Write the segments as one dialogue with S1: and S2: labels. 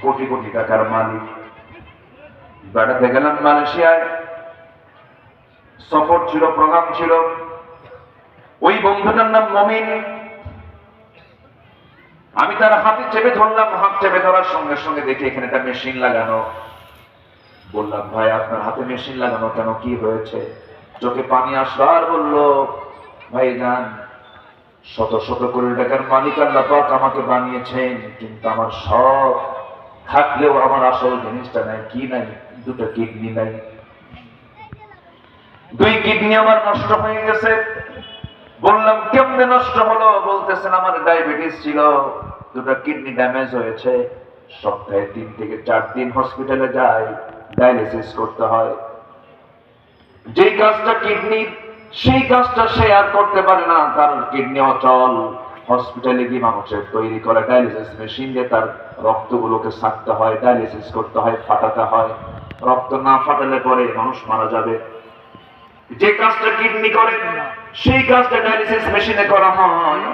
S1: কোটি কোটি টাকার মালিক। বেড়াতে গেলাম মালয়েশিয়ায়, সফর ছিল, প্রোগ্রাম ছিল। ওই বন্ধুটার নাম মমিন। আমি তার হাতে চেপে ধরলাম, হাত চেপে ধরার সঙ্গে সঙ্গে দেখি এখানে একটা মেশিন লাগানো। বললাম, ভাই আপনার হাতে মেশিন লাগানো কেন, কি হয়েছে? চোখে পানি আসলো আর বললো, ভাই যান, শত শত কোটি টাকার মালিক আল্লাহ পাক আমাকে বানিয়েছেন, কিন্তু আমার সব থাকলেও আমার আসল জিনিসটা নাই। কি নাই? দুটো কিডনি নাই। 2 কিডনি আমার নষ্ট হয়ে গেছে। বললাম, কেমনে নষ্ট হলো? বলতেছেন, আমার ডায়াবেটিস ছিল, 2টা কিডনি ড্যামেজ হয়েছে, সপ্তাহে 3 থেকে 4 দিন হসপিটালে যাই, ডায়ালিসিস করতে হয়। যেই কাজটা কিডনি, সেই কাজটা সে আর করতে পারে না, তার কিডনি অচল। হসপিটালে গিয়ে মানুষের তৈরি করা ডায়ালিসিস মেশিন দিয়ে তার রক্তগুলোকে ছাড়তে হয়, ডায়ালিসিস করতে হয়, ফাটাতে হয়। রক্ত না ফাটালে পরে মানুষ মারা যাবে। যে কাজটা কিডনি করে, সেই কাজটা ডায়ালিসিস মেশিনে করা হয়।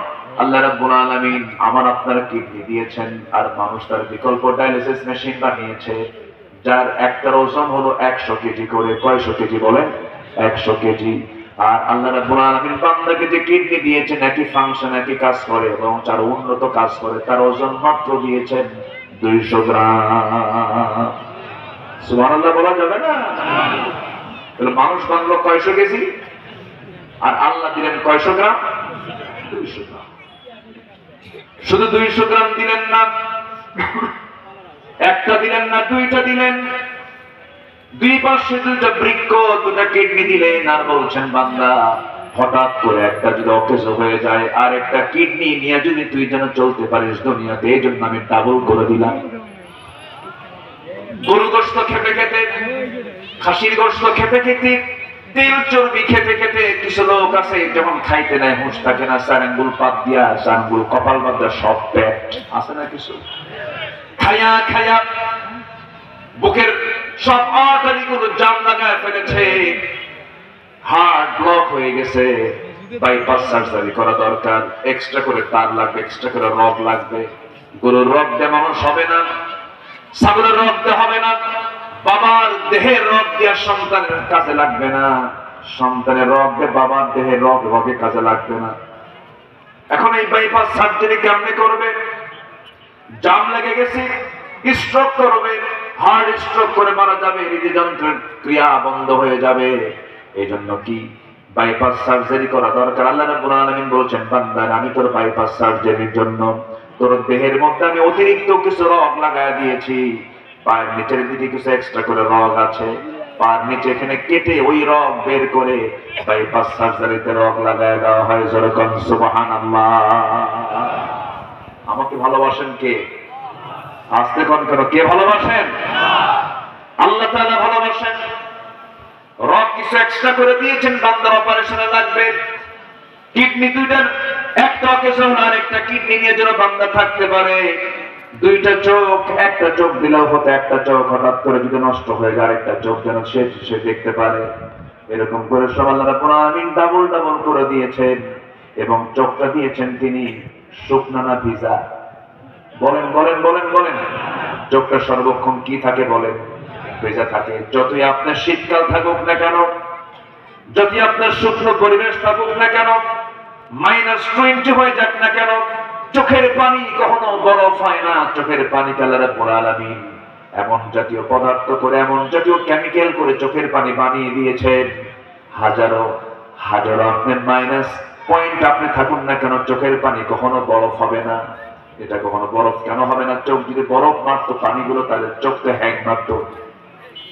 S1: আল্লাহ রাব্বুল আলামিন আমার আপনার কিডনি দিয়েছেন, আর মানুষ তার বিকল্প ডায়ালিসিস মেশিন বানিয়েছে, যার একটার ওজন হলো 100 কেজি করে। কয়শো কেজি বলেন? 100 কেজি। আর আল্লাহ রাব্বুল আলামিন বান্দাকে যে কিডনি দিয়েছেন, একই ফাংশন, একই কাজ করে এবং তার উন্নত কাজ করে, তার ওজন মাত্র দিয়েছেন 200 গ্রাম। সুবহানাল্লাহ বলা যাবে না? মানুষ বানলো কয়শো কেজি, আর আল্লাহ দিলেন কয়শো গ্রাম? 200 গ্রাম। শুধু 200 গ্রাম দিলেন না, একটা দিলেন না, 2টা দিলেন। 2 পাশে 2টা বৃক্ক, 2টা কিডনি দিলেন। আর বলছেন, বান্দা, হঠাৎ করে একটা যদি অকেজ হয়ে যায়, আর একটা কিডনি নিয়ে যদি তুই যেন চলতে পারিস দুনিয়াতে, এই জন্য আমি ডাবল করে দিলাম। গরু গোশত খেতে খেতে, খাসির গোশত খেতে খেতে, তেল চর্বি খেতে খেতে, কিছু লোক আছে যখন খাইতে নেয় হুঁশ থাকে না, 4 আঙ্গুল পাত দিয়া, 4 আঙ্গুল কপাল বাদ দিয়া, সব পেট আছে না, কিছু খাইয়া খাইয়া বুকের সব আর্টারি গুলো জাম লাগায় ফেলেছে, হার্ট ব্লক হয়ে গেছে, বাইপাস সার্জারি করা দরকার। এক্সট্রা করে তার লাগবে, এক্সট্রা করে রগ লাগবে। গরুর রগ দিয়ে মানুষ হবে না, ছাগলের রগ দিয়ে হবে না, বাবার দেহের রগ দিয়ে সন্তানের কাজে লাগবে না, সন্তানের রগ দিয়ে বাবার দেহের রগে কাজে লাগবে না। এখন এই বাইপাস সার্জারি কেমনে করবে? জাম লেগে গেছে, স্ট্রোক করবে, হার্ট স্ট্রোক করে মারা যাবে, হৃদযন্ত্রের ক্রিয়া বন্ধ হয়ে যাবে। এই জন্য কি বাইপাস সার্জারি করা দরকার। আল্লাহ রাব্বুল আলামিন বলছেন, বান্দা, আমি তোর বাইপাস সার্জারির জন্য তোর দেহের মধ্যে আমি অতিরিক্ত কিছু রগ লাগায় দিয়েছি। পায়ের নিচের দিকে কিছু এক্সট্রা করে রগ আছে, পায়ের নিচে এখানে কেটে ওই রগ বের করে বাইপাস সার্জারিতে রগ লাগায় দেওয়া হয়। যেরকম সুবহানাল্লাহ। আমাকে ভালোবাসেন কে? আস্তে কোন কেন? কে ভালোবাসেন? আল্লাহ তাআলা ভালোবাসেন। রগ কিছু এক্সট্রা করে দিয়েছেন, বান্দার অপারেশনে লাগবে। কিডনি 2টার একটা অকেশন, আর একটা কিডনি নিয়ে যেন বান্দা থাকতে পারে। 2টা চোখ, একটা চোখ দিলেও হতো, একটা চোখ হঠাৎ করে যদি নষ্ট হয়ে যায়, একটা চোখ যেন সে দেখতে পারে। এরকম করে সব আল্লাহ রাব্বুল আলামিন ডাবল ডাবল করে দিয়েছেন। এবং চোখটা দিয়েছেন তিনি শুকনা না ভিজা? বলেন বলেন বলেন বলেন। চোখটা সর্বক্ষণ কি থাকে বলেন? ভেজা থাকে। যতই আপনার শীতকাল থাকুক না কেন, যতই আপনার শুকনো পরিবেশ থাকুক না কেন, -20 হয়ে যাক না কেন, চোখের পানি কখনো বরফ হয় না। চোখের পানি আল্লাহ রাব্বুল আলামিন এমন জাতীয় পদার্থ করে, এমন জাতীয় কেমিক্যাল করে চোখের পানি বানিয়ে দিয়েছেন, হাজারো হাজারো আপনার মাইনাস পয়েন্ট আপনি থাকুন না কেন, চোখের পানি কখনো বরফ হবে না। এটা কখনো বরফ কেন হবে না? চোখ যদি বরফ মারতো পানিগুলো, তাহলে চোখ তো হ্যাং মারতো,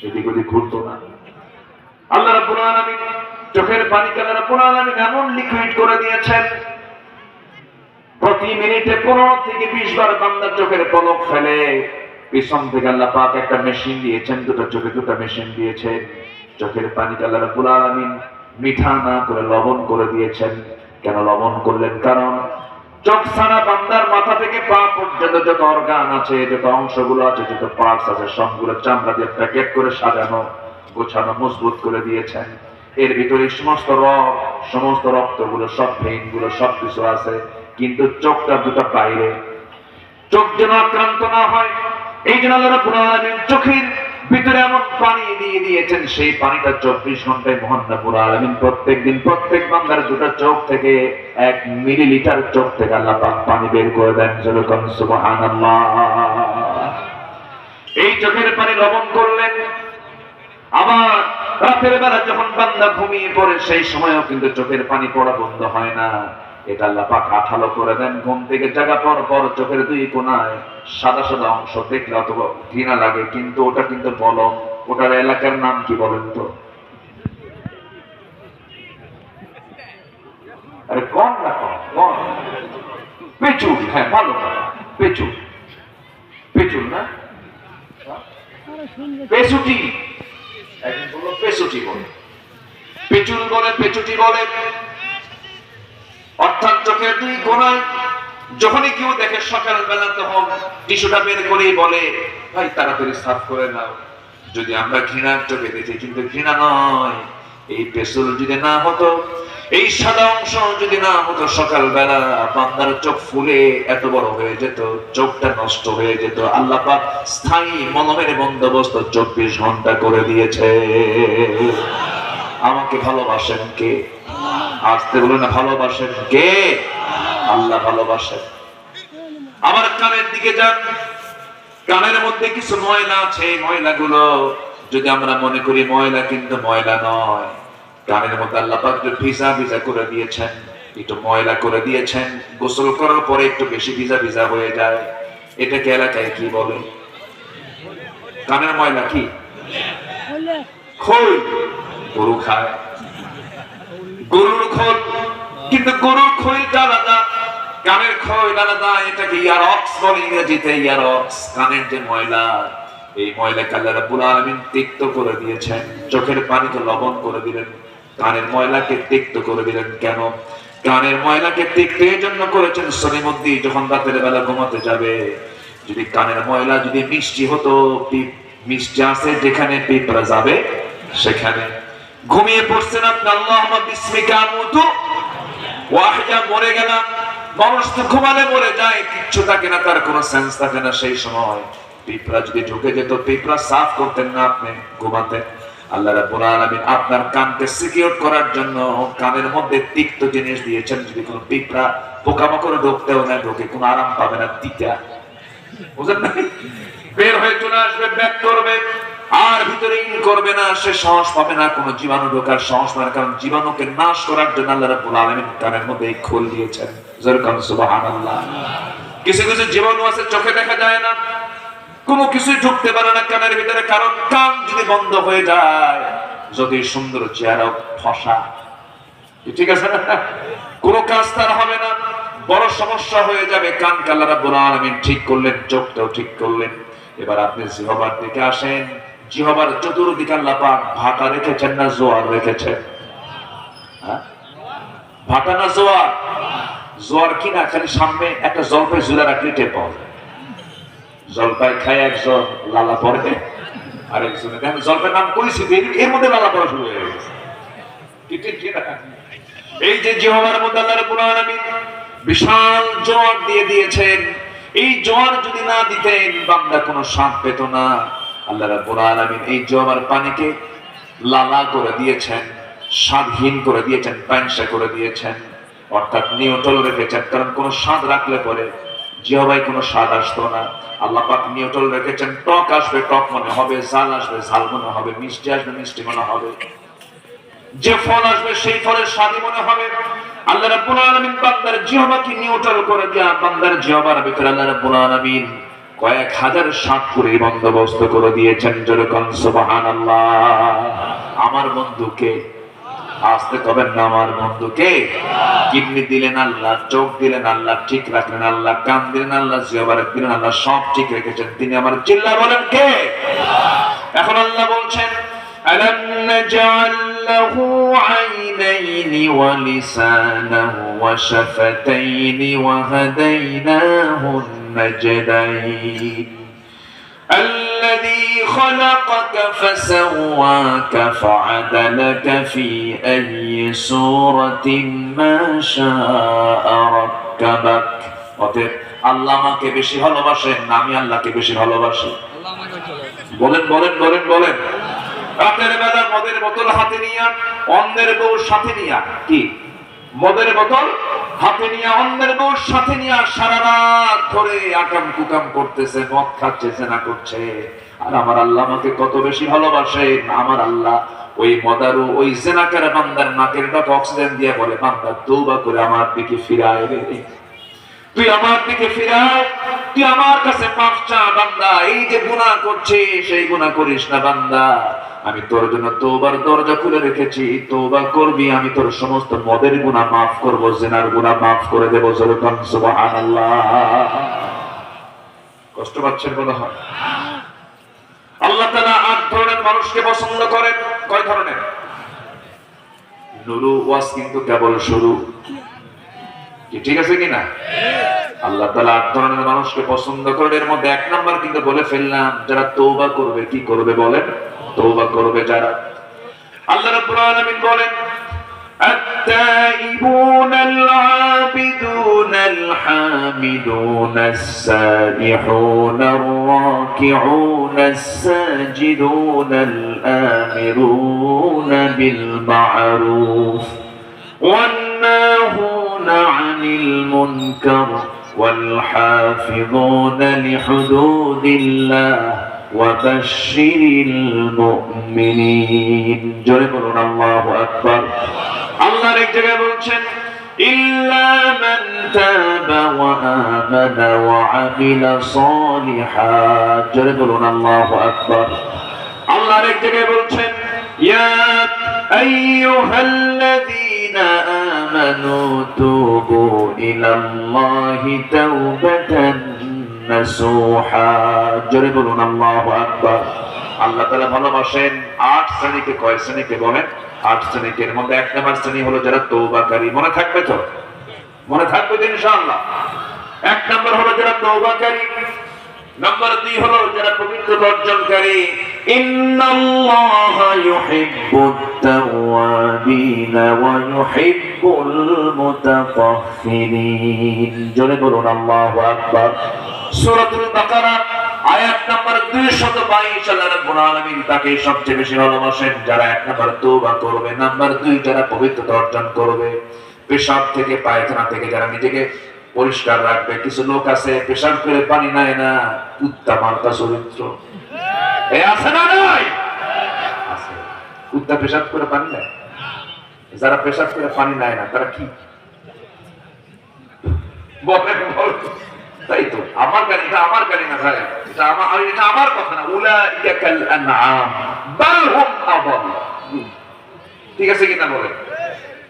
S1: এদিক ওদিক ঘুরতো না। আল্লাহ রাব্বুল আলামিন চোখের পানিকে আল্লাহ রাব্বুল আলামিন এমন লিকুইড করে দিয়েছেন, প্রতি মিনিটে 15 থেকে 20 বার বান্দা চোখের পলক ফেলে। পিছন থেকে আল্লাহ পাক একটা মেশিন দিয়েছেন, 2টা চোখে 2টা মেশিন দিয়েছেন। চোখের পানিকে আল্লাহ রাব্বুল আলামিন মিঠা না করে লবণ করে দিয়েছেন। কেন লবণ করলেন? কারণ চোখ ছাড়া বান্দার মাথা থেকে পা পর্যন্ত যত অর্গান আছে, যত অংশগুলো আছে, যত পার্টস আছে, সবগুলো চামড়া দিয়ে প্যাকেট করে সাজানো, গোছানো, মজবুত করে দিয়েছেন। এর ভিতরে সমস্ত রগ, সমস্ত রক্তগুলো, সব ভেইনগুলো, সবকিছু আছে। কিন্তু চোখটা 2টা বাইরে। চোখ যেন আক্রান্ত না হয়, এই জন্য আল্লাহ রাব্বুল আলামিন চোখের ভিতরে এমন পানি দিয়ে দিয়েছেন, সেই পানিটা 24 ঘন্টায় মহান রাব্বুল আলামিন প্রত্যেকদিন প্রত্যেক বান্দার দুটো চোখ থেকে 1 মিলিলিটার চোখ থেকে আল্লাহ পাক পানি বের করে দেন। যেরকম সুবহানাল্লাহ। এই চোখের পানি লবণ করলেন। আবার রাতের বেলা যখন বান্দা ঘুমিয়ে পড়ে সেই সময়ও কিন্তু চোখের পানি পড়া বন্ধ হয় না। এটা আল্লাহ পাক আঠালো করে দেন। ঘুম থেকে জাগা পর পর চোখের 2 কোণায় সাদা সাদা অংশ দেখলে অথবা ঘৃণা লাগে, কিন্তু ওটা কিন্তু মলম। ওটার এলাকার নাম কি বলেন তো? আরে কোন না কোন পেচুল। হ্যাঁ, ভালো পেচুল। পেচুল না পেছুটি। একজন বলল পেছুটি বলে, পেচুল বলে, পেছুটি বলে। অর্থাৎ চোখের 2 কোণায় যখনই কেউ দেখে সকালবেলা তখন টিস্যুটা বের করেই বলে, ভাই তাড়াতাড়ি সাফ করে নাও। যদি আমরা ঘৃণার চোখে দেখি, কিন্তু ঘৃণা নয়। এই পেছুল যদি না হতো, এই সাদা অংশ যদি না হতো, সকালবেলা বান্দার চোখ ফুলে এত বড় হয়ে যেত, চোখটা নষ্ট হয়ে যেত। আল্লাহ পাক স্থায়ী মলমের বন্দোবস্ত 24 ঘন্টা করে দিয়েছে। আমাকে ভালোবাসেন কে? আসতে বলে না, ভালোবাসেন কে? আল্লাহ ভালোবাসেন। আমার কানের দিকে যান। কানের মধ্যে কিছু ময়লা আছে। ময়লাগুলো যদি আমরা মনে করি ময়লা, কিন্তু ময়লা নয়। কানের মধ্যে আল্লাহ পাক ভিজা ভিজা করে দিয়েছেন, একটু ময়লা করে দিয়েছেন। গোসল করার পরে একটু বেশি ভিজা ভিজা হয়ে যায়। এটাকে এলাকায় কি বলে? কানের ময়লা কি? খোল। গরু খায় গরুর খোল, কিন্তু গরুর খোলটা আলাদা, কানের খোল আলাদা। এটাকে ইয়ারক্স বলে ইংরেজিতে, ইয়ারক্স। কানের যে ময়লা, এই ময়লাকে আল্লাহ রাব্বুল আলামিন তিক্ত করে দিয়েছেন। চোখের পানিকে লবণ করে দিলেন, কানের ময়লাকে তিক্ত করে দিলেন। কেন? কানের ময়লাকে তিক্ত এই জন্য করেছেন, সলিমুদ্দি যখন রাতের বেলা ঘুমাতে যাবে, যদি কানের ময়লা যদি মিষ্টি হতো, মিষ্টি আছে যেখানে পিঁপড়া যাবে সেখানে। ঘুমিয়ে পড়ছেন আপনি, আল্লাহুম্মা বিসমিকা আমুতু ওয়া আহইয়া, মরে গেলাম। মানুষ তো ঘুমালে মরে যায়, কিচ্ছু থাকে না, তার কোনো সেন্স থাকে না। সেই সময় পিঁপড়া যদি ঢুকে যেত, পিঁপড়া সাফ করতেন না, আপনি ঘুমাতেন। আল্লাহ রাব্বুল আলামিন আপনার কানকে সিকিউর করার জন্য কানের মধ্যে তিক্ত জিনিস দিয়েছেন। যদি কোনো পিঁপড়া পোকামাকড় ঢুকতেও না ঢোকে, কোনো আরাম পাবে না। তিতা বুঝেন না? বের হয়ে চলে আসবে, ব্যাক করবে, আর ভিতরে ইন করবে না। সে সাহস পাবে না, কোনো জীবাণু ঢোকার সাহস পাবে না। কারণ জীবাণুকে নাশ করার জন্য আল্লাহ রাব্বুল আলামিন কানের মধ্যে এই খোল দিয়েছেন। যেরকম সুবহানাল্লাহ। কিছু কিছু জীবাণু আছে চোখে দেখা যায় না, কোনো কিছু ঢুকতে পারে না কানের ভিতরে। কারণ কান যদি বন্ধ হয়ে যায়, যদি সুন্দর চেহারা ফসা, ঠিক আছে না, কোনো কাজ তার হবে না, বড় সমস্যা হয়ে যাবে। কানকে আল্লাহ রাব্বুল আলামিন ঠিক করলেন, চোখটাও ঠিক করলেন। এবার আপনি জিহ্বার দিকে আসেন। জিহ্বার চতুর্দিকে আল্লাহ পাক ভাটা রেখেছেন না জোয়ার রেখেছেন? ভাটা না জোয়ার? জোয়ার কিনা খালি সামনে একটা জলপাই ঝুলে রাখলে টের পাওয়া যায়। জলপাই খায় একজন, লালা পড়ে আরেকজন। জলপাই নাম করেছি, এর মধ্যে লালা পড়া শুরু হয়ে গেছে। এই যে জিহ্বার মধ্যে আল্লাহ রাব্বুল আলামিন বিশাল জোয়ার দিয়ে দিয়েছেন। এই জোয়ার যদি না দিতেন, বান্দা কোনো স্বাদ পেত না। আল্লাহ রাব্বুল আলামিন এই জোয়ার পানিকে লালা করে দিয়েছেন, স্বাদহীন করে দিয়েছেন, পানসা করে দিয়েছেন। অর্থাৎ নিউট্রাল রেখেছেন। কারণ কোনো স্বাদ রাখলে পরে জিহ্বায় কোনো স্বাদ আসতো না। আল্লাহ পাক নিউট্রাল রেখেছেন। টক আসবে টক মনে হবে, ঝাল আসবে ঝাল মনে হবে, মিষ্টি আসবে মিষ্টি মনে হবে, যে ফল আসবে সেই ফলের স্বাদই মনে হবে। আল্লাহ রাব্বুল আলামিন বান্দার জিহ্বাকে নিউট্রাল করে দিয়া বান্দার জিহ্বার ভিতরে আল্লাহ রাব্বুল আলামিন কয়েক হাজার স্বাদ করে বন্দোবস্ত করে দিয়েছেন। যেরকম সুবহানাল্লাহ। আমার বন্ধুকে আসতে কবেন না, আমার বন্ধুকে। কিডনি দিলেন আল্লাহ, চোখ দিলেন আল্লাহ, ঠিক রাখলেন আল্লাহ, কান দিলেন আল্লাহ, জিহ্বার দিলেন আল্লাহ, সব ঠিক রেখেছেন তিনি। আমার চিল্লা বলেন কে? এখন আল্লাহ বলছেন, ألم نجعل له عينين ولسانا وشفتين وهديناه النجدين الذي خلقك فسواك فعدلك في أي صورة ما شاء ركبك। আল্লাহ আমাকে বেশি ভালোবাসেন না আমি আল্লাহকে বেশি ভালোবাসি? বলেন বলেন বলেন বলেন। রাতের বেলা মদের বোতল হাতে নিয়ে অন্যের বউ সাথে নিয়ে, কি মদের বোতল হাতে নিয়ে অন্যের বউ সাথে নিয়ে সারা রাত ধরে আকাম কুকাম করতেছে, মদ খাচ্ছে, জেনা করছে। আর আমার আল্লাহ আমাকে কত বেশি ভালোবাসেন। আমার আল্লাহ ওই মদারু ওই জেনাকার বান্দার নাকের ডাক অক্সিজেন দিয়ে বলে, বান্দা তওবা করে আমার দিকে ফিরায় রে, তুই আমার দিকে ফিরায়, তুই আমার কাছে মাফ চা বান্দা। এই যে গুনাহ করছিস সেই গুনাহ করিস না বান্দা, আমি তোর জন্য তওবার দরজা খুলে রেখেছি, তওবা করবি, আমি তোর সমস্ত মদের গুনাহ মাফ করব, জিনার গুনাহ মাফ করে দেব। জোরে বল সুবহানাল্লাহ। কষ্ট পাচ্ছেন মনে হয়? আল্লাহ তাআলা ৮ ধরনের মানুষকে পছন্দ করেন। কয় ধরনের? নুরু ওয়াজ কিন্তু কেবল শুরু, কি ঠিক আছে কিনা? আল্লাহ তাআলা ৮ ধরনের মানুষকে পছন্দ করেন। এর মধ্যে ১ নাম্বার কিন্তু বলে ফেললাম, যারা তওবা করবে। কি করবে বলেন? তওবা করবে যারা। আল্লাহ রাব্বুল আলামিন বলেন, التائبون العابدون الحامدون السابحون الراكعون الساجدون الآمرون بالمعروف والناهون عن المنكر والحافظون لحدود الله وبشر المؤمنين। জোরে বলুন আল্লাহু আকবার। আল্লাহ এক জায়গায় বলছেন, ইল্লা মান তাবা ওয়া আমানা ওয়া আমিলা সালিহান। জোরে বলুন আল্লাহু আকবার। আল্লাহ এক জায়গায় বলছেন, ইয়া আইয়ুহাল্লাযীনা আমানু তুবু ইলাল্লাহি তাওবাতান নাসুহা। জোরে বলুন আল্লাহু আকবার। আল্লাহ তাআলা ভালোবাসেন ৮ শ্রেণীকে। কয় শ্রেণীকে বলেন? ৮ শ্রেণীকে। এর মধ্যে ১ নম্বর শ্রেণী হলো যারা তওবাকারী। মনে থাকবে তো? মনে থাকবে তো ইনশাআল্লাহ। ১ নম্বর হলো যারা তওবাকারী, নাম্বার ২ হলো যারা পবিত্রতা অর্জনকারী। ইন্নাল্লাহা ইউহিব্বুত তাওয়াবিনা ওয়া ইউহিব্বুল মুতাতাহহিরিন। জোরে বলুন আল্লাহু আকবার। সূরাতুল বাকারা আয়াত নাম্বার 222। আল্লাহ রাব্বুল আলামিন তাকে সবচেয়ে বেশি ভালোবাসেন যারা ১ নাম্বার তওবা করবে, নাম্বার ২ যারা পবিত্রতা অর্জন করবে, পেশাব থেকে পায়খানা থেকে যারা নিজেকে পরিষ্কার রাখবে। কিছু লোক আছে পেশাব করে পানি নেয় না, কুত্তা মার্কা চরিত্র। এই আছে না নাই? আছে। কুত্তা পেশাব করে পানি নেয়। যারা পেশাব করে পানি নেয় না তারা কি বলেন? তাই তো আমার গাড়ি, এটা আমার গাড়ি না ভাই, এটা আমার কথা না। উলাইকা কাল আনআম বাল হুম আযাল। ঠিক আছে কিনা বলেন?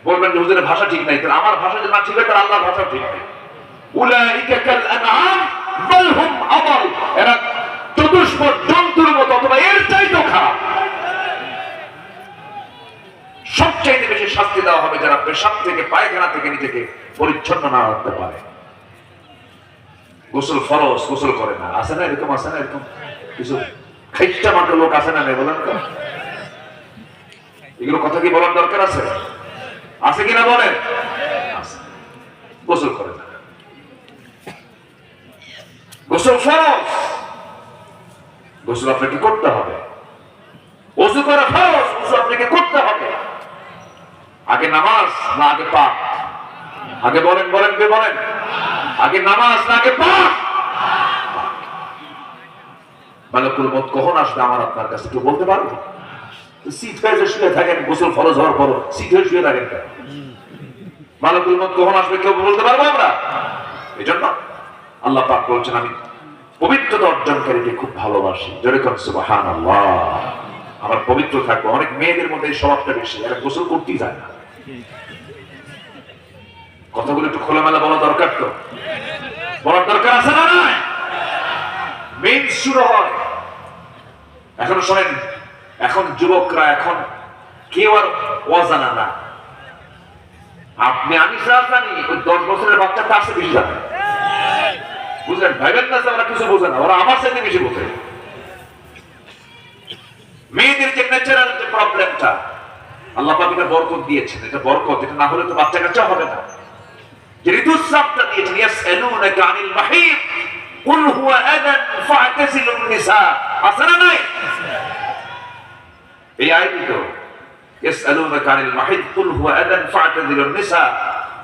S1: বলবেন যে হুজুরের ভাষা ঠিক নাই। তাহলে আমার ভাষা যদি না ঠিক হয় তাহলে আল্লাহর ভাষাও ঠিক নাই। উলাইকা কাল আনআম বাল হুম আযাল। এরা চতুষ্পদ জন্তুর মতো অথবা এর চাইতেও খারাপ। সবচাইতে বেশি শাস্তি দেওয়া হবে যারা পেশাব থেকে পায়খানা থেকে নিজেকে পরিচ্ছন্ন না রাখতে পারে। গোসল ফরজ, গোসল করে না। আছে না এরকম? আছে না এরকম কিছু খাইটা মাত্র লোক? আছে না? বলেন তো। এগুলো কথা কি বলার দরকার আছে? আছে কিনা বলেন? গোসল করে না। গোসল ফরজ, গোসল আপনাকে করতে হবে। ওযু করা ফরজ, ওযু আপনাকে করতে হবে। আগে নামাজ না আগে পাক? আগে বলেন বলেন বলেন। আগে নামাজ না আগে পাক? মালাকুল মউত কখন আসবে আমার আপনার কাছে কেউ বলতে পারবে? সিট হয়ে শুয়ে থাকেন, গোসল ফরজ হওয়ার পর সিট হয়ে শুয়ে থাকেন কেন? মালাকুল মউত কখন আসবে কেউ বলতে পারবো আমরা? এই জন্য আল্লাহ পাক বলছেন, আমি পবিত্রতা অর্জনকারীকে খুব ভালোবাসি। জোরে কোন সুবহানাল্লাহ। আমার পবিত্র থাকবো। অনেক মেয়েদের মধ্যে এই স্বভাবটা বেশি, এরা গোসল করতেই যায় না। কথাগুলো একটু খোলামেলা বলা দরকার তো, বলার দরকার আছে না নাই? মেইন শুরু হয় এখন। শোনেন, এখন যুবকরা এখন কেউ আর অজানা না। আপনি আমি জানি, ওই 10 বছরের বাচ্চাটা আসে বেশি জানে। বুঝলেন? ভাইবেন না যে ওরা কিছু বোঝে না, ওরা আমার সাথে বেশি বোঝে। মেয়েদের যে ন্যাচারাল যে প্রবলেমটা আল্লাহ পাক এটা বরকত দিয়েছেন, এটা বরকত। এটা না হলে তো বাচ্চা কাচ্চা হবে না। যে ঋতুস্রাবটা দিয়েছেন, ইয়াসআলুনাকা আনিল মাহিদ কুল হুয়া আযান ফা'তাযিলুন নিসা, আছে না নাই? এই আয়াতই তো, ইয়াসআলুনাকা আনিল মাহিদ কুল হুয়া আযান ফা'তাযিলুন নিসা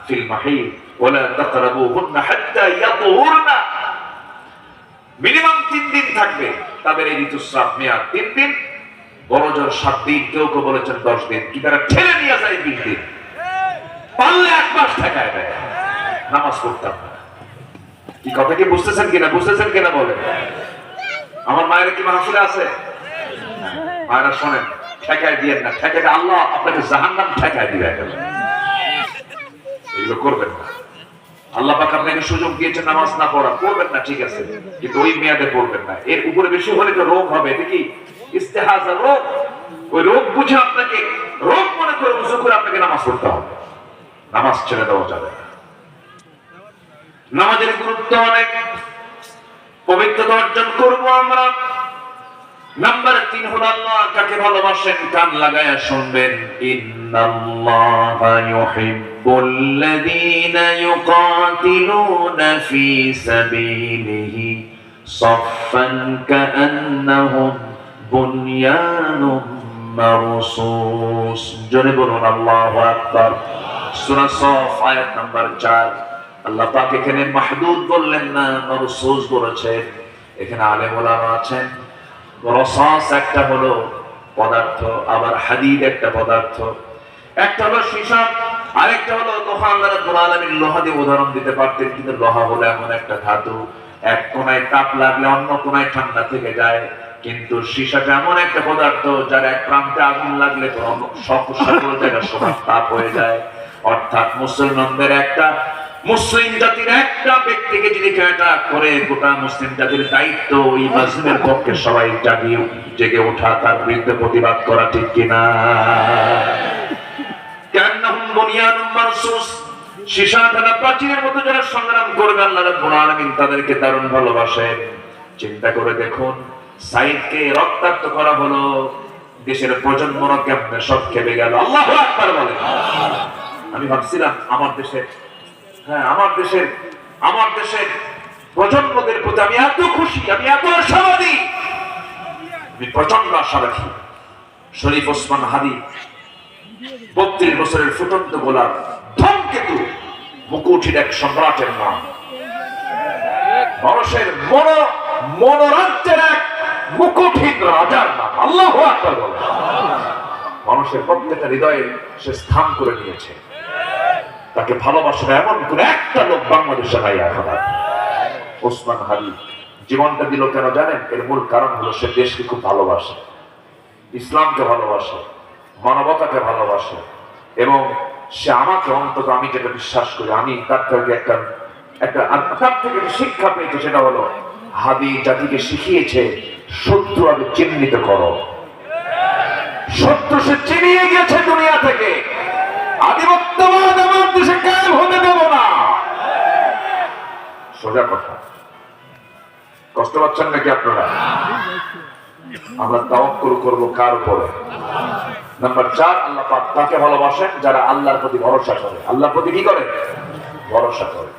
S1: ফিল মাহিদ ওয়া লা তাকরাবুহুন্না হাত্তা ইয়াতুহুরনা। মিনিমাম 3 দিন থাকবে তাদের এই ঋতুস্রাব মেয়াদ 3 দিন, বড় জোর 7 দিন, কেউ কেউ বলেছেন 10 দিন, কি তারা ঠেলে নিয়ে যায় 20 দিন, পারলে 1 মাস ঠেকায় দেয়, নামাজ পড়তাম না। কি কথা কি বুঝতেছেন কিনা বলেন? আমার মায়ের কি মাহফিলে আছে? মায়েরা শোনেন, ঠেকায় দিয়েন না, ঠেকায় আল্লাহ আপনাকে জাহান্নাম ঠেকায় দিবে। এগুলো করবেন না। আল্লাহ পাক আপনাকে সুযোগ দিয়েছেন নামাজ না পড়া, পড়বেন না, ঠিক আছে, কিন্তু ওই মেয়াদে পড়বেন না। এর উপরে বেশি হলে তো রোগ হবে, এটা কি ইস্তেহাজা রোগ, ওই রোগ বুঝে আপনাকে রোগ মনে করে উজু করে আপনাকে নামাজ পড়তে হবে, নামাজ ছেড়ে দেওয়া যাবে না। নামাজের গুরুত্ব অনেক, পবিত্রতা অর্জন করবো আমরা। নাম্বার 3 হলো আল্লাহ কাকে ভালোবাসেন, কান লাগায়া শুনবেন। ইন্নাল্লাহা ইউহিব্বুল্লাযীনা ইউকাতিলুনা ফী সাবিলিহি সাফফান কাআন্নাহুম বুনয়ানুম মারসুস। জোরে বলুন আল্লাহু আকবার। সূরা সফ আয়াত নাম্বার 4। আল্লাহ পাক এখানে মাহদুদ বললেন না, মারসুস বলেছেন। এখানে আলেম ওলামা আছেন, রসাস একটা হলো পদার্থ, আবার হাদিদ একটা পদার্থ, একটা হলো সীসা, আরেকটা হলো লোহা। আল্লাহ রাব্বুল আলামিন লোহা দিয়ে উদাহরণ দিতে পারতেন, কিন্তু লোহা হলো এমন একটা ধাতু, এক কোণায় তাপ লাগলে অন্য কোণায় ঠান্ডা থেকে যায়। কিন্তু সীসাটা এমন একটা পদার্থ যার এক প্রান্তে আগুন লাগলে সকল জায়গায় সমান তাপ হয়ে যায়। অর্থাৎ মুসলিম জাতির একটা ব্যক্তিকে যদি অ্যাটাক করে, গোটা মুসলিম জাতির দায়িত্ব ওই মাজলুমের পক্ষে সবাই জেগে ওঠা, তার বিরুদ্ধে প্রতিবাদ করা, ঠিক কিনা? কান্নাহুম বুনিয়ানুম মারসুস, সীসাঢালা প্রাচীরের মতো যারা সংগ্রাম করবে, আল্লাহ রাব্বুল আলামিন তাদেরকে দারুণ ভালোবাসেন। চিন্তা করে দেখুন, সাইদকে রক্তাক্ত করা হলো, দেশের প্রজন্মরা কেমনে সব খেপে গেল। আল্লাহু আকবার বলেন। আমি ভাবছিলাম আমার দেশের প্রজন্মদের প্রতি আমি এত খুশি, আমি এত আশাবাদী, আমি প্রচন্ড আশা রাখি। শরীফ ওসমান হাদি 32 বছরের ফুটন্ত গোলাপ, ধূমকেতু, মুকুটের এক সম্রাটের নাম, মানুষের মনোরাজ্যের এক মুকুটহীন রাজার নাম। আল্লাহু আকবার বলেন। মানুষের প্রত্যেকটা হৃদয়ে সে স্থান করে নিয়েছে। তাকে ভালোবাসে না এমন কোন একটা লোক বাংলাদেশে নাই এখন। ওসমান হাদি জীবনটা দিল কেন জানেন? এর মূল কারণ হলো সে দেশকে খুব ভালোবাসে, ইসলামকে ভালোবাসে, মানবতাকে ভালোবাসে, এবং সে আমাকে অন্তত, আমি যেটা বিশ্বাস করি, আমি তার থেকে শিক্ষা পেয়েছি, সেটা হলো হাদি জাতিকে শিখিয়েছে শত্রু আগে চিহ্নিত করো। শত্রু সে চিনিয়ে গেছে দুনিয়া থেকে। আধিপত্যবাদ আমার দেশে কায়েম হতে দেব না। সোজা কথা। কষ্ট পাচ্ছেন নাকি আপনারা? আমরা তাওয়াক্কুল করব কার উপরে? নাম্বার 4, আল্লাহ পাক তাকে ভালোবাসেন যারা আল্লাহর প্রতি ভরসা করে। আল্লাহর প্রতি কি করে? ভরসা করে।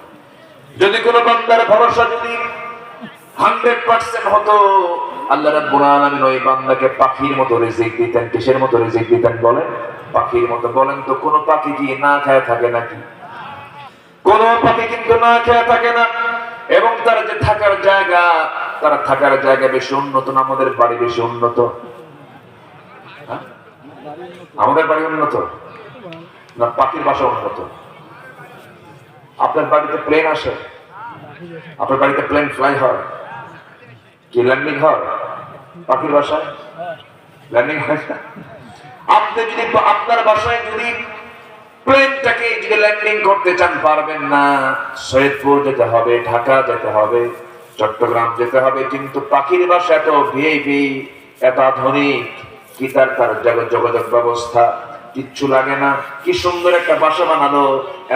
S1: যদি কোনো বান্দার ভরসা যদি 100% হতো, আল্লাহ রাব্বুল আলামিন ওই বান্দাকে পাখির মতো রিজিক দিতেন। কিসের মতো রিজিক দিতেন বলেন? পাখির মতো। বলেন তো, কোন পাখি কি না খেয়ে থাকে নাকি? কোন পাখি কিন্তু না খেয়ে থাকে না। এবং তার যে থাকার জায়গা বেশি উন্নত না আমাদের বাড়ি বেশি উন্নত? আমাদের বাড়ি উন্নত না পাখির বাসা উন্নত? আপনার বাড়িতে প্লেন আসে? আপনার বাড়িতে প্লেন ফ্লাই হয় কি ল্যান্ডিং হয়? পাখির বাসায় ল্যান্ডিং হয় না। আপনি যদি আপনার বাসায় যদি প্লেনটাকে যদি ল্যান্ডিং করতে চান, পারবেন না। সৈয়দপুর যেতে হবে, ঢাকা যেতে হবে, চট্টগ্রাম যেতে হবে। কিন্তু পাখির বাসা এত ভিআইপি, এত আধুনিক, কি তার যোগাযোগ ব্যবস্থা কিচ্ছু লাগে না। কি সুন্দর একটা বাসা বানালো,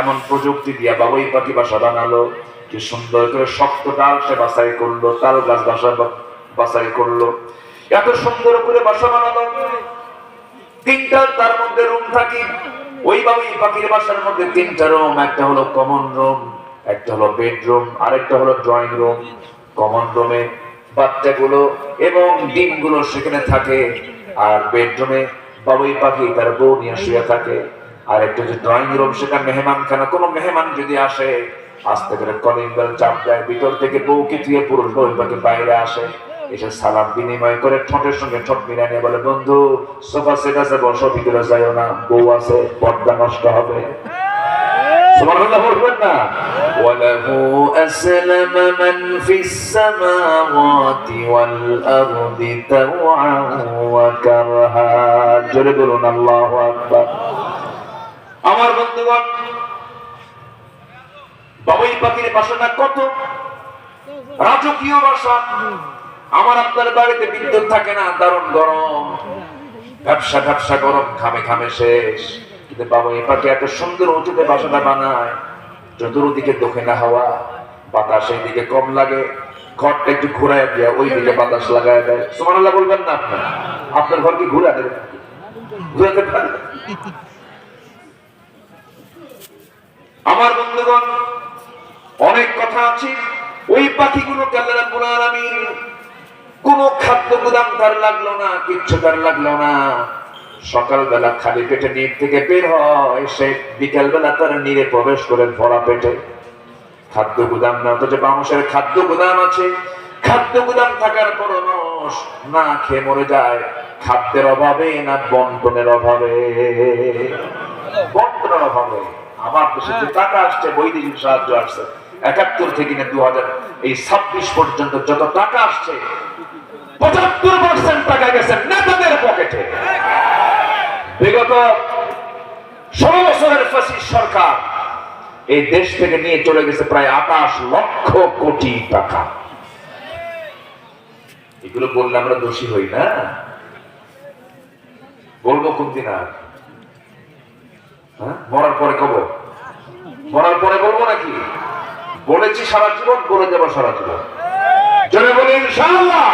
S1: এমন প্রযুক্তি দিয়া বাবুই পাখি বাসা বানালো। কি সুন্দর করে শক্ত ডাল সে বাছাই করলো, তাল গাছ বাছাই করলো, এত সুন্দর করে বাসা বানালো। 3টা তার মধ্যে রুম থাকি, ওই বাবুই পাখির বাসার মধ্যে 3টা রুম, একটা হলো কমন রুম, একটা হলো বেডরুম, আরেকটা হলো ড্রয়িং রুম। কমন রুমে বাচ্চাগুলো এবং ডিমগুলো সেখানে থাকে, আর বেডরুমে বাবুই পাখি তার বউ নিয়ে শুয়ে থাকে। আর একটা যে ড্রয়িং রুম, সেটা মেহমানখানা। কোনো মেহমান যদি আসে, আস্তে করে কলিং বেল চাপ দেয়, ভিতর থেকে বউকে দিয়ে পুরুষ বাবুই পাখি বাইরে আসে, এসে সালাম বিনিময় করে ঠোঁটের সঙ্গে ঠোঁট মিলিয়ে নিয়ে বলে, বন্ধু সোফা সেট আছে, বসো, ভিতরে যাইও না, বউ আছে, পর্দা নষ্ট হবে। সুবহানাল্লাহ বলবেন না? ওয়ালাহু আসলামা মান ফিস সামাওয়াতি ওয়াল আরদি তাওআন ওয়া কারহা। জোরে বলুন আল্লাহু আকবার। আমার বন্ধুগণ, বাবুই পাখির বাসাটা কত রাজকীয় বাসা। আমার আপনার বাড়িতে বিদ্যুৎ থাকে না, দারুণ গরম, ব্যবসা গরম, খামে খামে শেষ। কিন্তু বাবুই পাখি এত সুন্দর উঁচুতে বাসাটা বানায়, চতুর্দিকে দক্ষিণা হাওয়া, বাতাস এই দিকে কম লাগে, ঘরটা একটু ঘুরায় দিয়ে ওই দিকে বাতাস লাগায় দেয়। সুবহানাল্লাহ বলবেন না? আপনার ঘর কি ঘুরাতে পারে? আমার বন্ধুগণ, অনেক কথা আছে। ওই পাখিগুলোকে আল্লাহ রাব্বুল আলামিন কোনো খাদ্য গুদাম তার লাগলো না, কিচ্ছু তার লাগলো না। সকালবেলা খালি পেটে নির থেকে বের হয়, সে বিকেলবেলা তার নিরে প্রবেশ করে ভরা পেটে। খাদ্য গুদাম না, অথচ মানুষের খাদ্য গুদাম আছে। খাদ্য গুদাম থাকার পর মানুষ না খেয়ে মরে যায়, খাদ্যের অভাবে না বন্টনের অভাবে? বন্টনের অভাবে। আমার দেশে যে টাকা আসছে, বৈদেশিক সাহায্য আসছে, 71 থেকে 2026 পর্যন্ত যত টাকা আসছে, 75% টাকা গেছে নেতাদের পকেটে। বিগত 16 বছরের ফ্যাসিস্ট সরকার এই দেশ থেকে নিয়ে চলে গেছে প্রায় 28 লক্ষ কোটি টাকা। এগুলো বললে আমরা দোষী হই না? বলবো কোন দিন? আর মরার পরে কব? মরার পরে বলবো নাকি? বলেছি সারা জীবন, বলে দেবো সারা জীবন। জোরে বলি ইনশাআল্লাহ।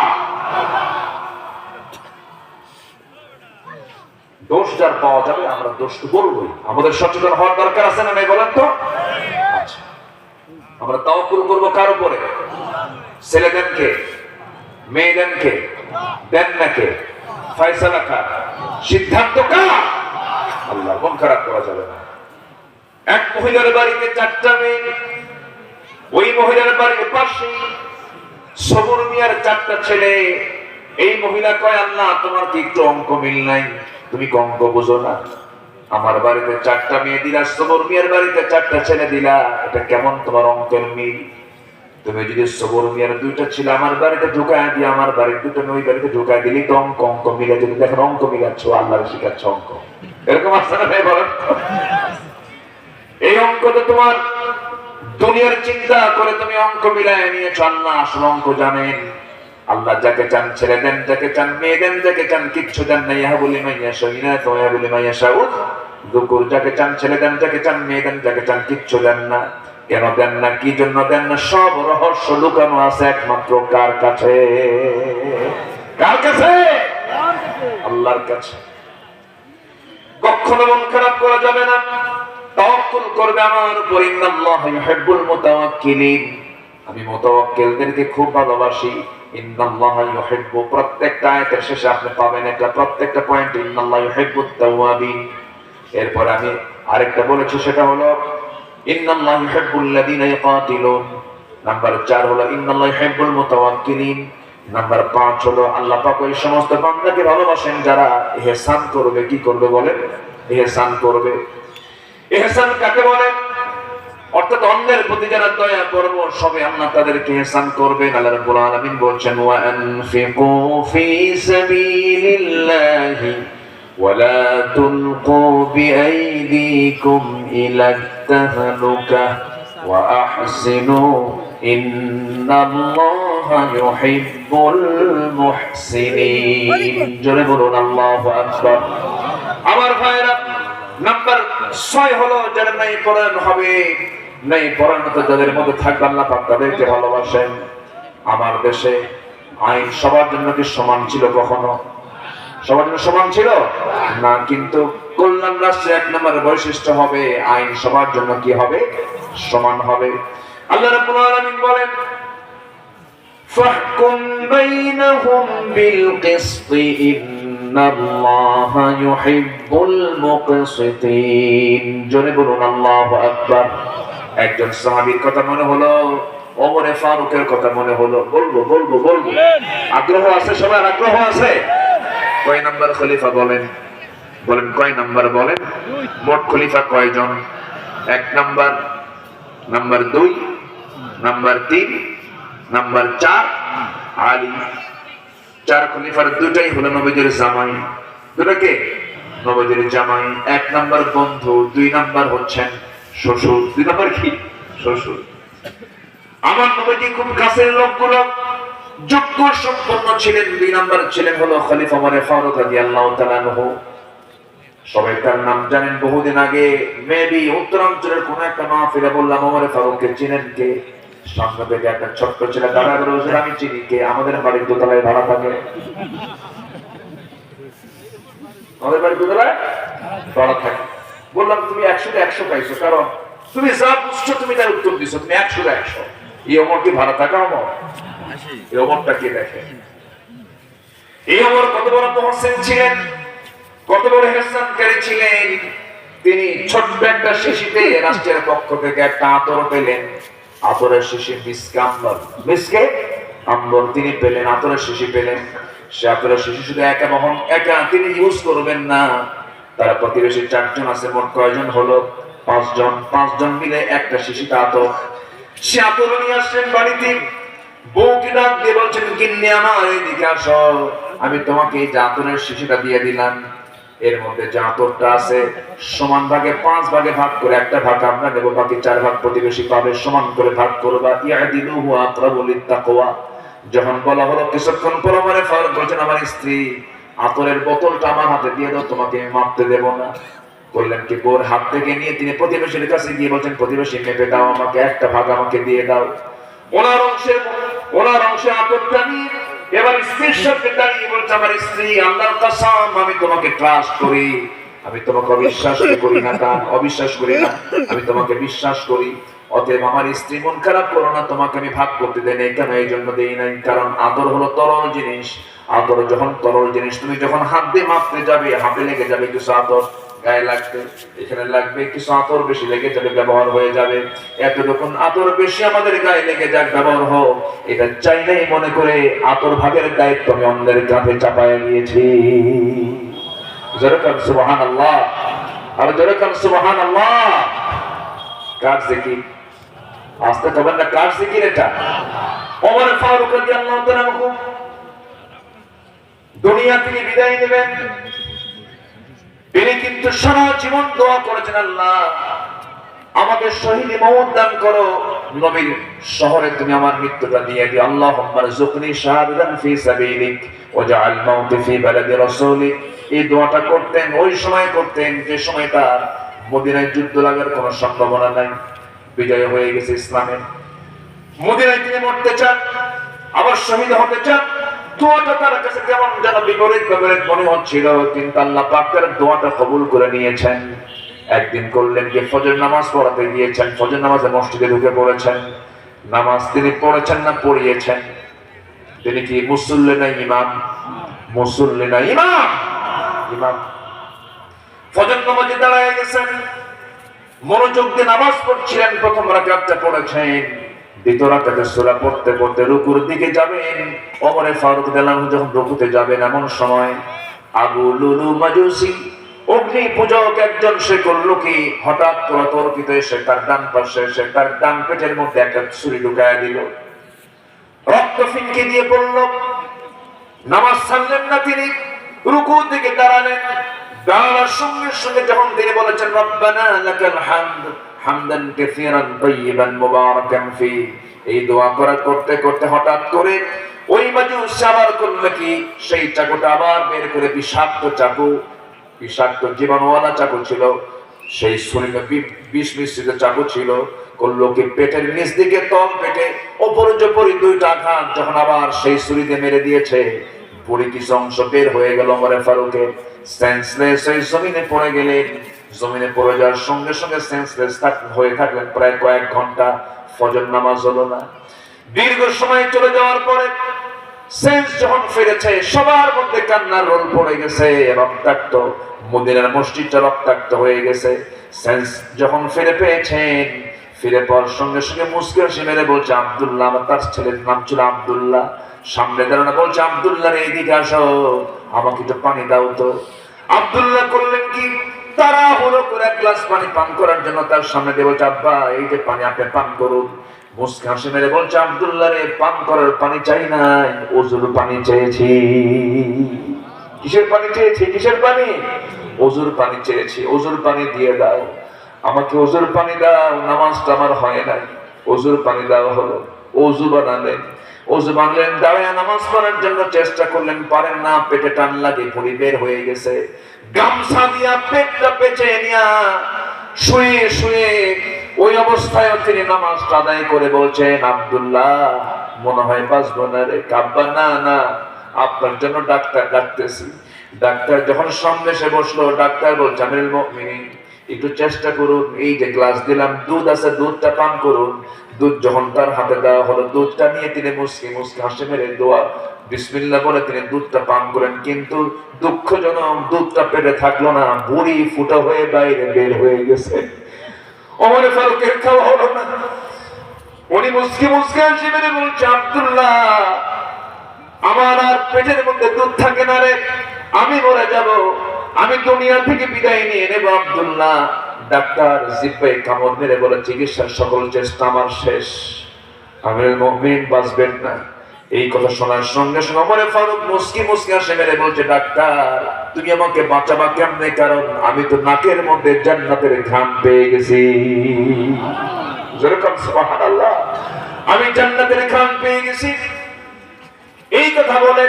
S1: দোষ যার পাওয়া যাবে, আমরা দোষ তো বলবোই। আমাদের সচেতন হওয়ার দরকার আছে না নাই বলেন তো? আচ্ছা, আমরা তাওয়াক্কুল করবো কার উপরে? ছেলে দেন কে? মেয়ে দেন কে? দেন না কে? ফয়সালা কার? সিদ্ধান্ত কার? আল্লাহ। মন খারাপ করা যাবে না। এক মহিলার বাড়িতে 4টা মেয়ে, ওই মহিলার বাড়ির পাশে সবুর মিয়ার 4টা ছেলে। এই মহিলা কয়, আল্লাহ তোমার কি একটু অঙ্ক মিল নাই? তুমি কি অঙ্ক বুঝো না? আমার বাড়িতে 4টা মেয়ে দিলা, সবুর মিয়ার বাড়িতে 4টা ছেলে দিলা, এটা কেমন তোমার অঙ্কের মিল? তুমি যদি সবুর মিয়ার 2টা ছেলে আমার বাড়িতে ঢুকায় দিয়ে আমার বাড়ির 2টা মেয়ে ওই বাড়িতে ঢুকায় দিলি তো অঙ্ক মিলে। যদি দেখেন অঙ্ক মিলাচ্ছ, আল্লাহর শিখাচ্ছ অঙ্ক, এরকম আছে না? বলেন। এই অঙ্ক তো তোমার দুনিয়ার চিন্তা করে তুমি অঙ্ক মিলায় নিয়েছ। আল্লাহ আসলে অঙ্ক জানেন। আল্লাহ যাকে চান ছেলে দেন, যাকে চান মেয়ে দেন, যাকে চান কিচ্ছু দেন না। ইহা বলি মাইয়া সইনা তো ইহা বলি মাইয়া সাউদ দুকুর। যাকে চান ছেলে দেন, যাকে চান মেয়ে দেন, যাকে চান কিচ্ছু দেন না। কেন দেন না, কি জন্য দেন না, সব রহস্য লুকানো আছে একমাত্র কার কাছে? কার কাছে? আল্লাহর কাছে। কখনো মন খারাপ করা যাবে না, তাওয়াক্কুল করবে আমার উপর। ইন্নাল্লাহা ইউহিব্বুল মুতাওয়াক্কিলিন। আমি মুতাওয়াক্কিলদেরকে খুব ভালোবাসি। ইন্নাল্লাহা ইউহিব্বু, প্রত্যেকটা আয়াতের শেষে আপনি পাবেন একটা, প্রত্যেকটা পয়েন্ট ইন্নাল্লাহা ইউহিব্বুত তাওয়াবিন। এরপর আমি আরেকটা বলেছি, সেটা হলো ইন্নাল্লাহা ইউহিব্বুল্লাযীনা ইয়াকাতিলুন। নাম্বার 4 হলো ইন্নাল্লাহা ইউহিব্বুল মুতাওয়াক্কিলিন। নাম্বার 5 হলো আল্লাহ পাক ওই সমস্ত বান্দাকে ভালোবাসেন যারা ইহসান করবে। কি করবে বলেন? ইহসান করবে। ইহসান কাকে বলে? অর্থাৎ অন্যের প্রতি যারা দয়া করবে, সবে আল্লাহ তাদেরকে ইহসান করবেন। আল্লাহ রাব্বুল আলামিন বলছেন, ওয়া আনফিকু ফি সাবিলিল্লাহি ওয়া লা তুলকু বিআইদিকুম ইলা তাহলুকা ওয়া আহসিনু ইন্নাল্লাহা ইউহিব্বুল মুহসিনিন। জোরে বলুন আল্লাহু আকবার। আমার ভাইরা, নাম্বার 6 হলো যারা নাই পরায়ণ হবে। নাই পরায়ণতা যাদের মধ্যে থাকবে, আল্লাহ পাক তাদেরকে ভালোবাসেন। আমার দেশে আইন সবার জন্য কি সমান ছিল? কখনো সবার জন্য সমান ছিল না, কিন্তু কল্যাণ রাষ্ট্রে 1 নম্বর বৈশিষ্ট্য হবে আইন সবার জন্য কি হবে, সমান হবে। আল্লাহ রাব্বুল আলামিন বলেন ফাহকুম বাইনাহুম বিল কিসত ইন্নাল্লাহা ইউহিব্বুল মুকসিতিন। জোরে বলুন আল্লাহু আকবার। একজন সাহাবীর কথা মনে হলো, ওমরে ফারুকের কথা মনে হলো, বলবো বলবো বলবো, আগ্রহ আছে সবার, আগ্রহ আছে? কয় নাম্বার খলিফা বলেন, বলেন কয় নাম্বার বলেন? মোট খলিফা কয়জন? 1 number, number 2, number 3, number 4 Ali. 4 খলিফার 2টাই হলো নবীজির জামাই। 2টা কে? নবীজির জামাই। 1 নাম্বার বন্ধু, 2 নাম্বার হচ্ছেন শ্বশুর। 2 নাম্বার কি? শ্বশুর। আমার নবীজি খুব কাছের লোকগুলো যোগ্য সম্পন্ন ছিলেন। 2 নাম্বার ছিলেন হলো খলিফা ওমর ফারুক রাদিয়াল্লাহু তাআলা আনহু। সবাই তার নাম জানেন। বহুদিন আগে মেবি উত্তরাঞ্চলের কোন একটা মাহফিলে বললাম ওমর ফারুককে চিনেন কে? সামনে থেকে একটা ছোট্ট ছেলে দাঁড়া বলে, হুজুর আমি চিনি। কে? আমাদের বাড়ির দোতলায় ভাড়া থাকে। আমাদের বাড়ির দোতলায় ভাড়া থাকে। বললাম তুমি 100 100 পাইছো, কারণ তুমি যা বুঝছো তুমি তার উত্তর দিছো, তুমি 100 100। এই ওমর কি ভাড়া থাকা ওমর? এই ওমরটা কে দেখে? এই ওমর কত বড় মুহসিন ছিলেন, কত বড় ইহসানকারী ছিলেন। তিনি ছোট্ট একটা শিশিতে রাষ্ট্রের পক্ষ থেকে একটা আতর পেলেন। আতরের শিশি মিসকে আম্বর, মিসকে আম্বর তিনি পেলেন, আতরের শিশি পেলেন। সে আতরের শিশি শুধু একা তিনি ইউজ করবেন না, তার প্রতিবেশী 4 জন আছে। মোট কয়জন হলো? 5 জন। 5 জন মিলে একটা শিশিতে আতর। সে আতর নিয়ে আসলেন বাড়িতে। বউকে ডাক দিয়ে বলছেন, গিন্নি আমার এদিকে আসো, আমি তোমাকে এই আতরের শিশিটা দিয়ে দিলাম। এর মধ্যে যে আতরটা আছে সমান ভাগে 5 ভাগে ভাগ করে, একটা ভাগ আমরা নেব, বাকি 4 ভাগ প্রতিবেশী পাবে। সমান করে ভাগ করবা। ইয়াদিলুহু আকরাবু লিত্তাকওয়া। যখন বলা হলো কিছুক্ষণ পর ওমর ফারুক বলছেন, আমার স্ত্রী আতরের বোতলটা আমার হাতে দিয়ে দাও, তোমাকে আমি মাপতে দেব না। বললেন কি? বোর হাত থেকে নিয়ে তিনি প্রতিবেশীর কাছে গিয়ে বলছেন, প্রতিবেশী মেপে দাও আমাকে, একটা ভাগ আমাকে দিয়ে দাও। ওনার অংশে আতরটা নিয়ে এবার স্ত্রীর সাথে দাঁড়িয়ে বলছে, আমার স্ত্রী আল্লাহর কসম আমি তোমাকে ট্রাস্ট করি, আমি তোমাকে অবিশ্বাস করি না, অবিশ্বাস করি না, আমি তোমাকে বিশ্বাস করি। অতএব আমার স্ত্রী মন খারাপ করো না, তোমাকে আমি ভাগ করতে দেই নাই। কেন? এই জন্য দেই নাই, কারণ আতর হলো তরল জিনিস। আতর যখন তরল জিনিস, তুমি যখন হাত দিয়ে মাপতে যাবে, হাতে লেগে যাবে কিছু আতর, গায়ে লাগবে, এখানে লাগবে কিছু আতর, বেশি লেগে যাবে, ব্যবহার হয়ে যাবে। এতটুকুন আতর বেশি আমাদের গায়ে লেগে যাক, ব্যবহার হোক, এটা চাই নাই মনে করে আতর ভাগের দায়িত্ব আমি অন্যের কাঁধে চাপায় নিয়েছি। যেরকম সুবহানাল্লাহ, আর যেরকম সুবহানাল্লাহ। কার জিকির? আস্তে তবেন না, কার জিকির এটা? ওমর ফারুক রাদিয়াল্লাহু তাআলা আনহু দুনিয়া থেকে বিদায় নেবেন। তিনি কিন্তু সারা জীবন দোয়া করেছেন, আল্লাহ আমাকে শহীদ মওত দান করো, নবীর শহরে তুমি আমার মৃত্যুটা দিয়ে দিও। আল্লাহুম্মা রযুকনি শাহাদাতান ফি সাবিলিক ওয়াজআল মাউতি ফি বালাদি রাসূলিক। এই দোয়াটা করতেন, ওই সময় করতেন যে সময়টা মদিনায় যুদ্ধ লাগার কোনো সম্ভাবনা নাই, বিজয় হয়ে গেছে ইসলামের। মদিনায় তিনি মরতে চান, আবার শহীদ হতে চান। দোয়াটা তার কাছে কেমন যেন বিপরীত মনে হচ্ছিল, কিন্তু আল্লাহ পাক তার দোয়াটা কবুল করে নিয়েছেন। একদিন করলেন যে ফজর নামাজ পড়াতে গিয়েছেন, ফজর নামাজে মসজিদে ঢুকে পড়েছেন। নামাজ তিনি পড়েছেন না পড়িয়েছেন? তিনি কি মুসল্লি না ইমাম? মুসল্লি না ইমাম? ইমাম। ফজর নামাজে দাঁড়ায় গেছেন, মনোযোগ দিয়ে নামাজ পড়ছিলেন। প্রথম রাকাতটা পড়েছেন, দ্বিতীয় রাকাতে সূরা পড়তে পড়তে রুকুর দিকে যাবেন। ওমর ফারুক রাদিয়াল্লাহু আনহু যখন রুকুতে যাবেন, এমন সময় আবু লুলু মাজুসি অগ্নি পূজক একজন সে করলো কি, হঠাৎ করে তর্কিত এসে তার ডান পাশে, সে তার ডান পেটের মধ্যে একটা ছুরি ঢুকায় দিল, রক্ত ফিনকে দিয়ে পড়ল। নামাজ ছাড়লেন না তিনি, রুকু থেকে দাঁড়ালেন। দাঁড়ানোর সঙ্গে সঙ্গে যখন তিনি বলেছেন রব্বানা লাকাল হামদ হামদান কাসীরান তাইয়িবান মুবারাকান ফি, এই দোয়া করতে করতে হঠাৎ করে ওই মাজুস আবার করলো কি, সেই চাকুটা আবার বের করে, বিষাক্ত চাকু, বিষাক্ত জীবাণুওয়ালা চাকু ছিল, সেই ছুরিতে বিষ মিশ্রিত চাকু ছিল। করলো কি, পেটের নিচ দিকে তল পেটে ওপর জোপরি 2টা আঘাত। যখন আবার সেই ছুরিতে মেরে দিয়েছে, পড়ে কিছু অংশ বের হয়ে গেল ওমরে ফারুকের। সেন্সলেস হয়ে জমিনে পড়ে গেলেন। জমিনে পড়ে যাওয়ার সঙ্গে সঙ্গে সেন্সলেস হয়ে থাকলেন প্রায় কয়েক ঘন্টা। ফজর নামাজ হলো না। দীর্ঘ সময় চলে যাওয়ার পরে সেন্স যখন ফিরেছে, সবার মধ্যে কান্নার রোল পড়ে গেছে, রক্তাক্ত, মদিনার মসজিদটা রক্তাক্ত হয়ে গেছে। সেন্স যখন ফিরে পেয়েছেন, ফিরে পাওয়ার সঙ্গে সঙ্গে মুস্কি হাসি মেরে বলছে আব্দুল্লাহ, তার ছেলের নাম ছিল আব্দুল্লাহ, সামনে দাঁড়ানো বলছে আব্দুল্লাহ রে এদিকে আসো, আমাকে একটু পানি দাও তো। আব্দুল্লাহ করলেন কি, তাড়াহুড়ো করে এক গ্লাস পানি পান করার জন্য তার সামনে দিয়ে বলছে আব্বা এই যে পানি, আপনি পান করুন। মুস্কি হাসি মেরে বলছে আব্দুল্লাহ রে, পান করার পানি চাই নাই, ওযুর পানি চেয়েছি। কিসের পানি চেয়েছি? কিসের পানি? ওযুর পানি চেয়েছি। ওযুর পানি দিয়ে দাও, আমাকে ওযুর পানি দাও, নামাজটা আমার হয় নাই, ওযুর পানি দাও। হলো, ওযু বানালেন। ওযু বানালেন, দাঁড়ায় নামাজ পড়ার জন্য চেষ্টা করলেন, পারেন না, পেটে টান লাগে, ভুঁড়ি বের হয়ে গেছে। গামছা দিয়া পেটটা পেঁচে নিয়া শুয়ে শুয়ে ওই অবস্থায় তিনি নামাজটা আদায় করে বলছেন আব্দুল্লাহ মনে হয় বাঁচবো না রে। কাব্বা না না, আপনার জন্য ডাক্তার ডাকতেছি। ডাক্তার যখন সামনে এসে বসলো, ডাক্তার বলছে আমিরুল মুমিনিন একটু চেষ্টা করুন, এই যে গ্লাস দিলাম দুধ আছে, দুধটা পান করুন। দুধ যখন তার হাতে দেওয়া হলো, দুধটা নিয়ে তিনি মুস্কি মুস্কি হাসি মেরে দোয়া বিসমিল্লাহ বলে তিনি দুধটা পান করেন। কিন্তু দুঃখজনক, দুধটা পেটে থাকলো না, বুড়ি ফুটা হয়ে বাইরে বের হয়ে গেছে। ওমরে ফারুকের খাওয়া হলো না। উনি মুস্কি মুস্কি হাসি মেরে বলছে আব্দুল্লাহ আমার আর পেটের মধ্যে দুধ থাকে না রে, আমি মরে যাব, আমি দুনিয়া থেকে বিদায় নিয়ে নেব। আব্দুল্লাহ ডাক্তার জিব্বে কামড় মেরে বলে চিকিৎসার সকল চেষ্টা আমার শেষ, আমিরুল মুমিনিন বাঁচবেন না। এই কথা শোনার সঙ্গে সঙ্গে ওমরে ফারুক মুস্কি মুস্কি হাসি মেরে বলছে ডাক্তার তুমি আমাকে বাঁচাবা কেমনে, কারণ আমি তো নাকের মধ্যে জান্নাতের ঘ্রাণ পেয়ে গেছি। যেরকম সুবহানাল্লাহ, আমি জান্নাতের ঘ্রাণ পেয়ে গেছি। এই কথা বলে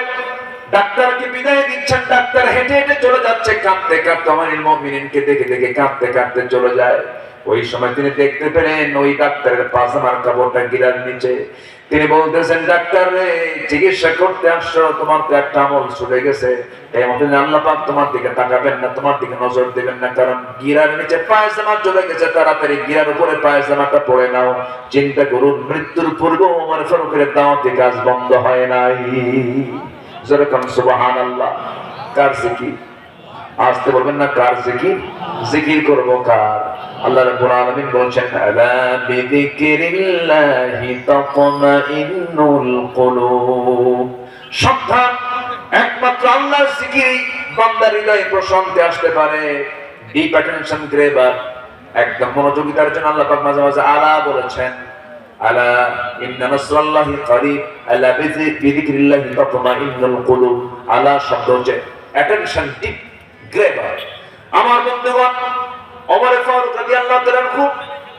S1: ডাক্তারকে বিদায় দিচ্ছেন। ডাক্তার হেঁটে হেঁটে চলে যাচ্ছে, কাঁদতে কাঁদতে আমিরুল মুমিনিনকে দেখে দেখে কাঁদতে কাঁদতে চলে যায়। ওই সময় তিনি দেখতে পেলেন ওই ডাক্তারের পাজামার কাপড়টা গিরার নিচে। তিনি বলতেছেন ডাক্তার রে, চিকিৎসা করতে আসছো, তোমার তো একটা আমল ছুটে গেছে, আল্লাহ পাক তোমার দিকে তাকাবেন না, তোমার দিকে নজর দেবেন না, কারণ গিরার নিচে পায়জামা চলে গেছে, তাড়াতাড়ি গিরার উপরে পায়জামাটা পরে নাও। চিন্তা করুন, মৃত্যুর পূর্বে ওমর ফারুকের দাওয়াতি কাজ বন্ধ হয় নাই। যেরকম সুবহানাল্লাহ। কার জিকির? আসতে বলবেন না, কার জিকির? জিকির করব কার? আল্লাহ রাব্বুল আলামিন বলেছেন আলা বিযিকরিল্লাহি তাতমাইন্নুল কুলুব। সাবধান, একমাত্র আল্লাহর জিকিরই বান্দার হৃদয়ে প্রশান্তি আসতে পারে। ডিপ অ্যাটেনশন গ্রেবার, একদম মনোযোগিতার জন্য আল্লাহ পাক মাঝে মাঝে আলা বলেছেন। আলা ইন্না নাসরাল্লাহি করিব, আলা বিযিকরিল্লাহি তাতমাইন্নুল কুলুব। আলা শব্দ হচ্ছে অ্যাটেনশন, ডিপ গ্রেবার। আমার বন্ধুগণ, ওমর ফারুক রাদিয়াল্লাহু তাআলা খুব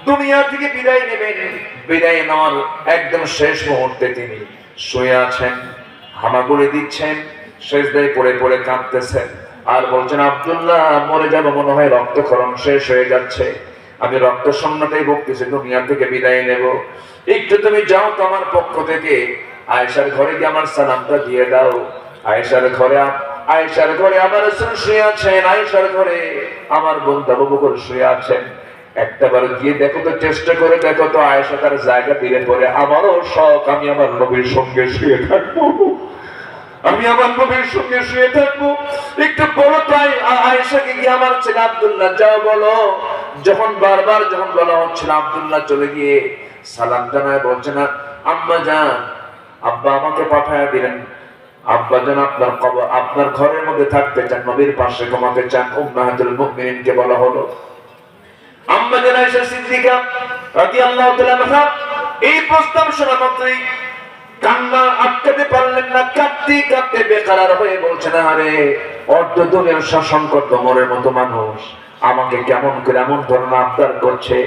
S1: দুনিয়া থেকে বিদায় নেবেন। বিদায় নেওয়ার একদম শেষ মুহূর্তে তিনি শুয়ে আছেন, হামাগুড়ি দিচ্ছেন, সেজদায় পড়ে পড়ে কাঁদতেছেন আর বলছেন আব্দুল্লাহ মরে যাব, মনে হয় রক্তক্ষরণ শেষ হয়ে যাচ্ছে, আমি রক্ত শূন্যতায় ভুগতেছি, দুনিয়া থেকে বিদায় নেব, একটু তুমি যাও তো আমার পক্ষ থেকে আয়েশার ঘরে গিয়ে আমার সালামটা দিয়ে দাও। আয়েশার ঘরে আমার রাসূল শুয়ে আছেন, আয়েশার ঘরে আমার বন্ধু আবু বকর শুয়ে আছেন। একটাবার গিয়ে দেখো তো, চেষ্টা করে দেখো তো, আয়েশা তার জায়গা দিলে পরে আমারও শখ আমি আমার নবীর সঙ্গে শুয়ে থাকবো, আমি আমার নবীর সঙ্গে শুয়ে থাকবো। একটু বলো তাই আয়েশাকে গিয়ে আমার ছেলে আব্দুল্লাহ যাও বলো। যখন বারবার যখন বলা হচ্ছিল, আব্দুল্লাহ চলে গিয়ে সালাম জানায় বলছে না আম্মা জান, আব্বা আমাকে পাঠায় দিলেন, আব্বা জান আপনার কবর, আপনার ঘরের মধ্যে থাকতে চান, নবীর পাশে ঘুমাতে চান। উম্মাহাতুল মুমিনিনকে বলা হলো। আম্মা জান আয়েশা সিদ্দিকা রাদিয়াল্লাহু তাআলা আনহা এই প্রস্তাব শোনা মাত্রই কান্না আটকাতে পারলেন না, কাঁদতে কাঁদতে বেকার হয়ে বলছেন আরে অর্ধ দুনিয়ার শাসন করত মোরের মতো মানুষ আমাকে কেমন করে এমন ধরনের আবদার করছে,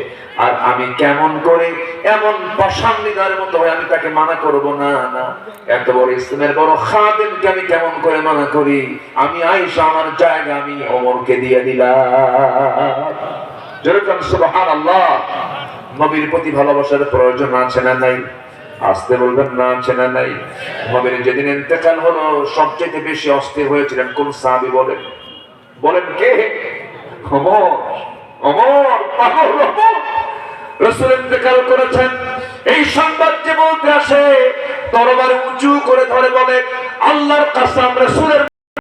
S1: আর আমি কেমন করে এমন পাষাণ্ডিদার মতো হয়ে আমি তাকে মানা করব? না না, এত বড় ইসলামের বড় খাদেমকে আমি কেমন করে মানা করি? আমি আয়েশা আমার জায়গা আমি ওমরকে দিয়ে দিলাম। যেরকম সুবহানাল্লাহ। নবীর প্রতি ভালোবাসার প্রয়োজন আছে না নাই? আসতে বলবেন না, চেনা নাই। নবীর যেদিন ইন্তেকাল হলো সবচেয়ে বেশি অস্থির হয়েছিলেন কোন সাহাবী বলেন? বলেন কে? ওমর। ওমর পাগল ওমর। রাসূল ইন্তেকাল করেছেন এই সংবাদ যে বলতে আসে তরবারি উঁচু করে ধরে বলে আল্লাহর কসম রাসূলের